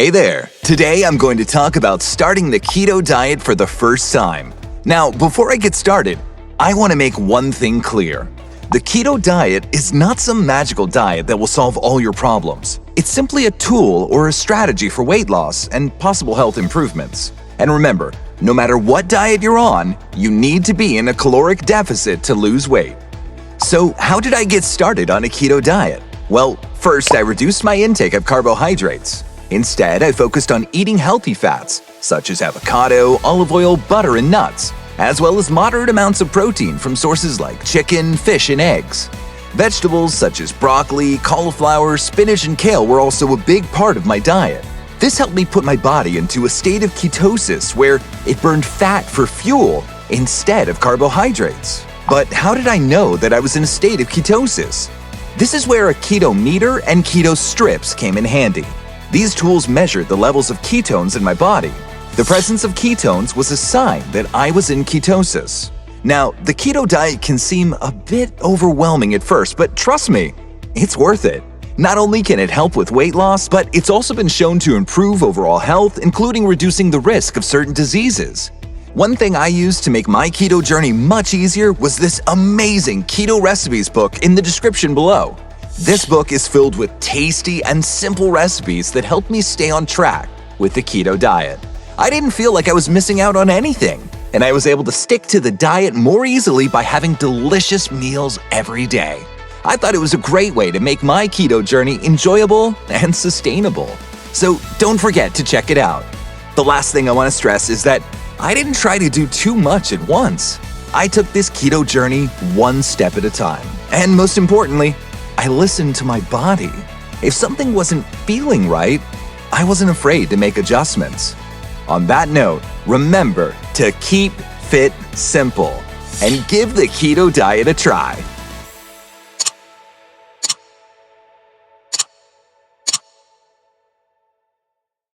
Hey there! Today I'm going to talk about starting the keto diet for the first time. Now, before I get started, I want to make one thing clear. The keto diet is not some magical diet that will solve all your problems. It's simply a tool or a strategy for weight loss and possible health improvements. And remember, no matter what diet you're on, you need to be in a caloric deficit to lose weight. So, how did I get started on a keto diet? Well, first I reduced my intake of carbohydrates. Instead, I focused on eating healthy fats, such as avocado, olive oil, butter, and nuts, as well as moderate amounts of protein from sources like chicken, fish, and eggs. Vegetables such as broccoli, cauliflower, spinach, and kale were also a big part of my diet. This helped me put my body into a state of ketosis where it burned fat for fuel instead of carbohydrates. But how did I know that I was in a state of ketosis? This is where a keto meter and keto strips came in handy. These tools measured the levels of ketones in my body. The presence of ketones was a sign that I was in ketosis. Now, the keto diet can seem a bit overwhelming at first, but trust me, it's worth it. Not only can it help with weight loss, but it's also been shown to improve overall health, including reducing the risk of certain diseases. One thing I used to make my keto journey much easier was this amazing keto recipes book in the description below. This book is filled with tasty and simple recipes that help me stay on track with the keto diet. I didn't feel like I was missing out on anything, and I was able to stick to the diet more easily by having delicious meals every day. I thought it was a great way to make my keto journey enjoyable and sustainable. So don't forget to check it out. The last thing I want to stress is that I didn't try to do too much at once. I took this keto journey one step at a time. And most importantly, I listened to my body. If something wasn't feeling right, I wasn't afraid to make adjustments. On that note, remember to keep fit simple and give the keto diet a try.